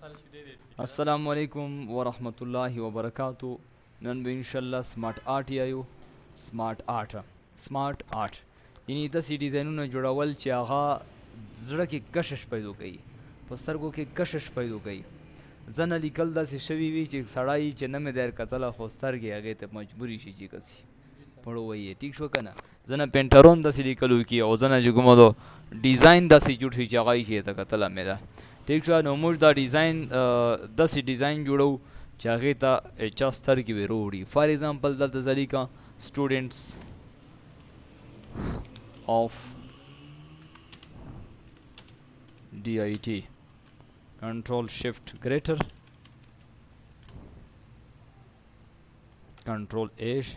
السلام علیکم ورحمۃ اللہ وبرکاتہ. نن به ان شاء الله سمارټ آرټ یایو. سمارټ آرټ یعنی داسې ډیزاینونه جوړول چې هغه زړه کې کشش پیدا کوي، په سترګو کې کشش پیدا کوي. زنه لیکل داسې شوي وي چې سړی چې نه مې در کتله خو سترګې هغې ته مجبوري شي چې کسي پړو وایي. ټیک شو که نه؟ زنه پینټرون داسې لیکلو کي او زنه چې کومه ده ډیزاین داسې جوړ شي چې هغه یې چې ته کتله مې ده. ټیک شو. نو موږ دا ډیزاین داسې ډیزاین جوړو چې هغې ته چا سترګې وې روړي. فار ایگزامپل دلته زه لیکم students of DIT control shift greater control H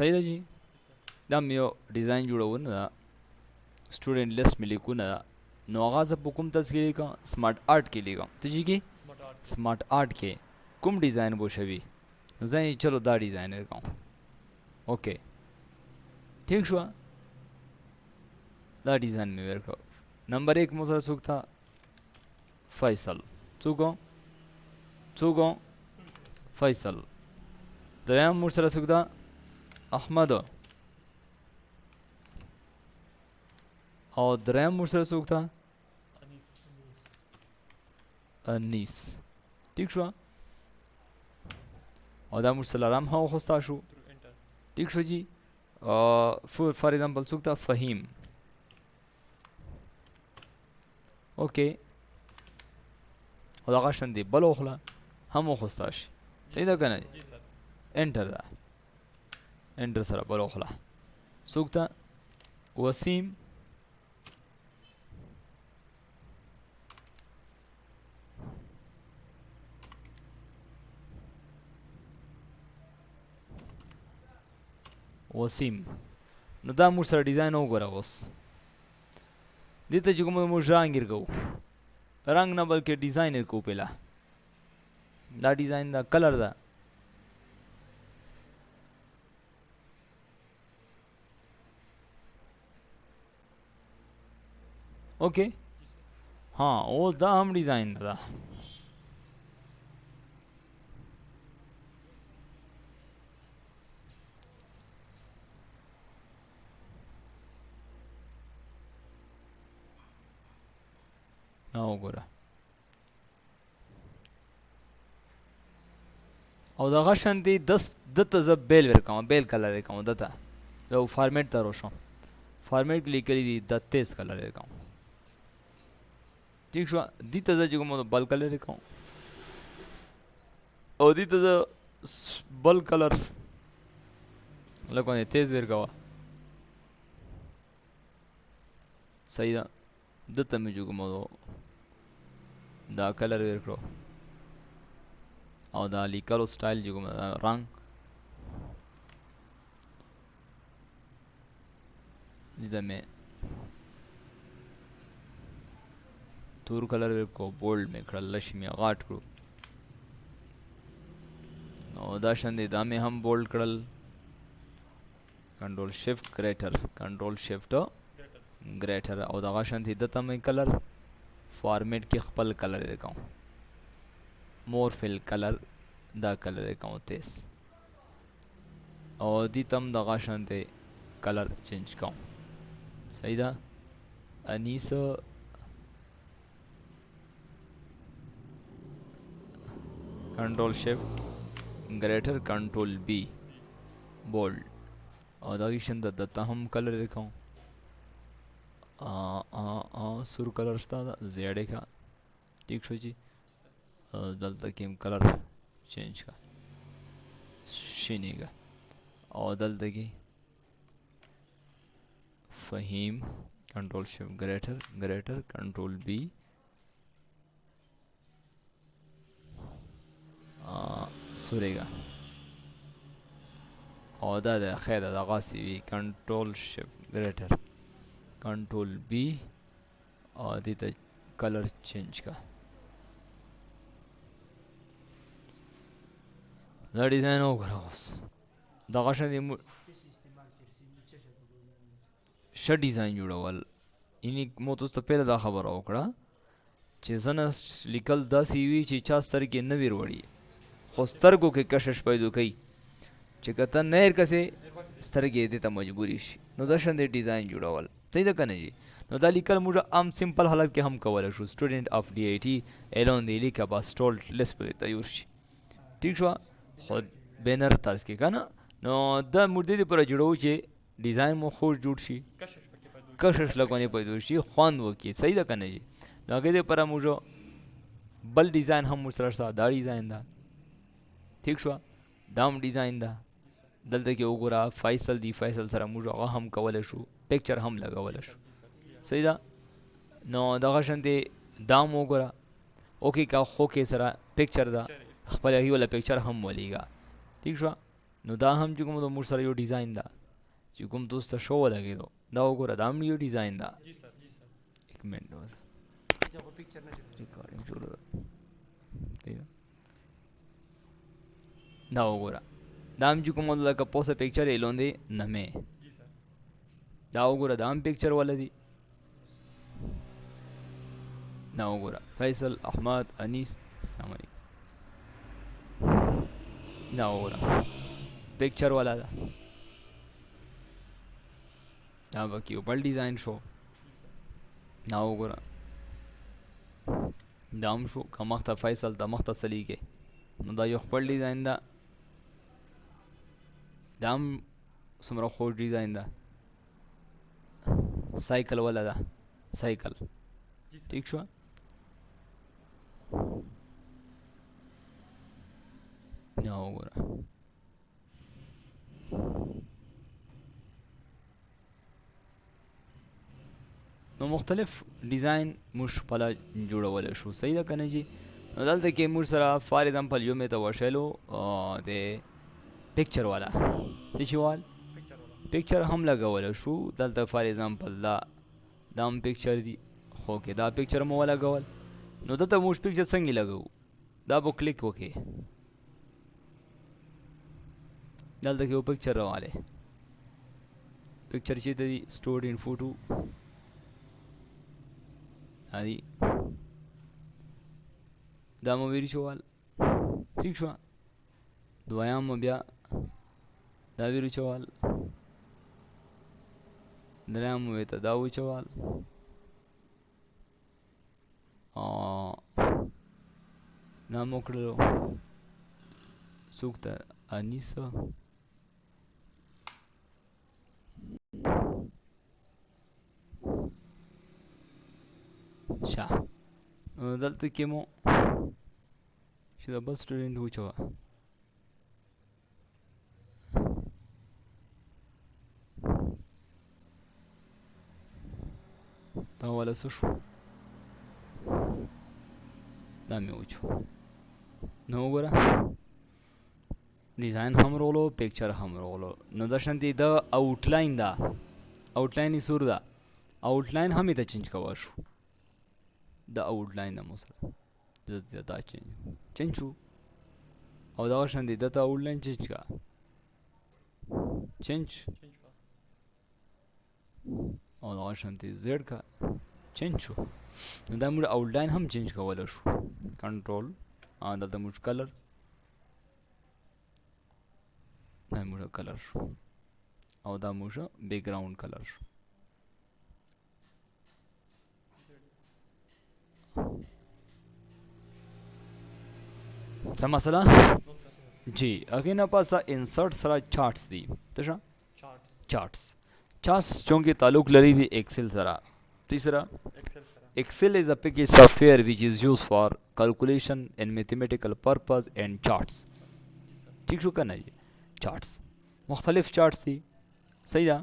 صحیح ده جی. دا مې یو ډیزاین جوړونه ده، سټوډنټ لیست مې لیکونه ده. نو هغه زه په کوم تصویر لیکم؟ سمارټ آرټ کې لیکم. ته جی کې سمارټ آرټ کې کوم ډیزاین بو شوي؟ نو زه یې چلو دا ډیزاین لیکم. اوکې ٹھیک شو. دا ډیزاین مې ورکړ. نمبر 1 مو سره څوک تھا؟ فیصل. څوک فیصل. دریم مو سره څوک ده؟ احمد. او دریم مو سره څوک ده؟ انیس. ٹھیک شو. او دا مو سره لرم هم خوستا شو. ٹھیک شو جی. فار ایگزامپل څوک ده؟ فهیم. اوکې. او دغه شان دی بل وخله هم وخوستا شي. صحیح ده که نه؟ انټر ده. انټر سره بل وخله څوک ده؟ وسیم. نو دا موږ سره ډیزاین وګوره. اوس دې ته چې کوم موږ رنګ یې کوو، رنګ نه بلکې ډیزاین یې کوو. پهله دا ډیزاین دا کلر ده. اوکې ها اوس دا هم ډیزاین ده. نه وګوره. او دغه شانتې دته زه بیل ورکوم، بیل کلر ورکوم. دته یو فارمیټ ته روشم. فارمیټ کې لیکلي دي د 23 کلر ورکوم. ٹھیک شو. دې ته زه چې کوم بل کلر ورکوم او دې ته زه بل کلر لکه تیز ورکوه. صحیح ده. دته مې چې کوم دا کلر ورکړو او دا لیکلو سټایل چې کوم رنګ دې مې تور کلر ورکو. بولډ مې کړل، لش مې غاټ کړو. او دا شان دی دا مې هم بولډ کړل. کنټرول شفټ ګریټر، کنټرول شفټ ګریټر. او دغه شان دی دته مې کلر فارمیټ کې خپل کلر ورکوم. مور فل کلر دا کلر ورکوم 23. او دې تم دغه شان دی کلر چینج کوم. صحیح ده. انیس کنټرول شفټ ګریټر کنټرول بی بولډ. او دغه شان دته هم کلر ورکوم. سور کلر شته ده زیړې کا. ٹھیک شو جی. دلته کې هم کلر چینج کا شینې کا. او دلته کې فهیم کنټرول شفټ ګریټر کنټرول بی سورېږه. او دا د خیر دغسې وي. کنټرول شفټ ګریټر کنټرول بی او دې ته کلر چینج کا دا ډیزاین وګوره اوس دغه شان دی ښه ډیزاین جوړول یعنی مو تاسو ته پهله دا خبره وکړه چې ځنه لیکل داسې وي چې چا سترګې نه وي وروړي خو سترګو کې کشش پیدا کوي چې که ته نه هېر کسې سترګې دې ته مجبوري شي نو دا شان دی ډیزاین جوړول صحیح ده که نه جي نو دا لیکل موږ عام سمپل حالت کې هم کولی شو سټوډنټ آف ډي آی ټي ایلون دی لیکه بس ټول لیست پرې تیار شي ټیک شوه خو بینر طرز کې که نه نو دا موږ دې دپاره جوړوو چې ډیزاین مو خوش جوړ شي کشش لږ باندې پیدا شي خوند وکړي صحیح ده که نه جي نو هغې دپاره موږ بل ډیزاین هم ورسره شته دا ډیزاین ده ٹھیک شوه دا هم ډیزاین ده دلته کې وګوره فیصل دی فیصل سره موږ هغه هم کولی شو پکچر هم لګولی شو صحیح ده نو دغه شانتې دا هم وګوره اوکې که خوکې سره پکچر ده خپل هغې والا پکچر هم ولیږه ٹھیک شوه نو دا هم چې کوم د موږ سره یو ډیزاین ده چې کوم دوست ته ښه ولګېدو دا وګوره دا هم یو ډیزاین ده ایک منټ ریکارډینګ شروع ده دا وګوره دا هم چې کوم لکه پوسه پکچر یې لاندې نمې دا وګوره دا هم پکچر والا دي دا وګوره فیصل احمد انیس السلام علیکم دا وګوره پکچر والا ده دا پکې یو بل ډیزاین شو دا وګوره دا هم شو که مخته فیصل ته مخته سلیږې نو دا یو خپل ډیزاین ده دا هم څومره خوږ ډیزاین ده سایکل والا ده سایکل ٹھیک شوه دا وګوره نو مختلف ډیزاین موږ خپله جوړولی شو صحیح ده که نه جي نو دلته کې موږ سره فار ایگزامپل یو مې ته وښیلو د پکچر والا څه شي وال پکچر هم لګولی شو دلته فار ایگزامپل دا هم پکچر دي خو کې دا پکچر مو ولګول نو دلته موږ پکچر څنګه لګوو دا به کلیک وکړې دلته کې یو پکچر راوالی پکچر چېرته دي سټورډ ان فوټو دا دي دا مو ویری شوال ٹھیک شوه دویم مو بیا دا ویری چوال دریم مو ته دا وچوال دا مو کړلو څوک ته انیسه شا دلته کې مو چې د بل سټوډنټ وچوه دا والا څه شو دا مې وچو نو وګوره ډیزاین هم راغلو پکچر هم راغلو نو دا شانتې د آوټلاین ده آوټلاین یې سور ده آوټلاین هم یې ته چینج کولی شو د آوټلاین ده مو سره دا چینج شو او دغه شانتې ده ته آوټلاین چینج کا چینج او دغه شانتې زیډ کا چینج شو نو دا موږ آوټلاین هم چینج کولی شو کنټرول دلته موږ کلر دا موږ کلر شو او دا موږ بیکګراوند کلر شو څه مسله جی هغې نه پس انسرټ سره چارټس دي څه شه چارټس چونکې تعلق لري د ایکسل سره تیسرا Excel is a package software which is used for calculation and mathematical purpose and charts. ٹھیک شو کنه جی charts مختلف charts دي صحیح ده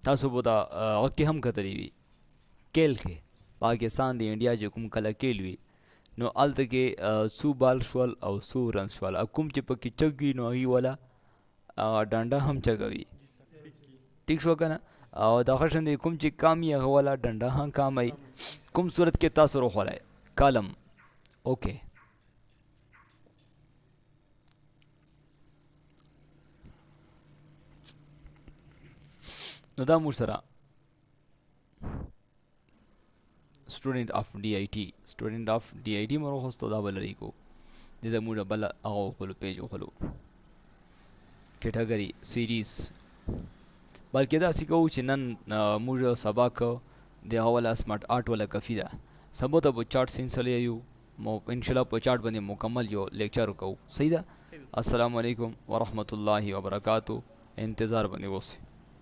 تاسو به دا هغه کې هم کتلی وي کیل کې پاکستان د انډیا چې کوم کله کیل وي نو هلته کې څو بال شول او څو رن شول او کوم چې پکې چک وي نو هغې والا ډانډه هم چکوي ٹھیک شو کنه او دغه شان کوم چې کام یې هغه والا ډنډه هم کامای کوم صورت کې تاسو روخولای کالم اوکې نو دا موږ سره student of DIT مو راخواستو دا به لرې کو دې ته موږ بله هغه وښولو پیج وښولو کیټګري سیریز بلکې داسې کوو چې نن موږ سبا که د هغه والا سمارټ آرټ والا کفي ده سبا ته به چارټ سینسلی یو انشاءالله په چارټ باندې مکمل یو لیکچر وکړو صحیح ده السلام علیکم ورحمت الله وبرکاتو انتظار باندې اوسئ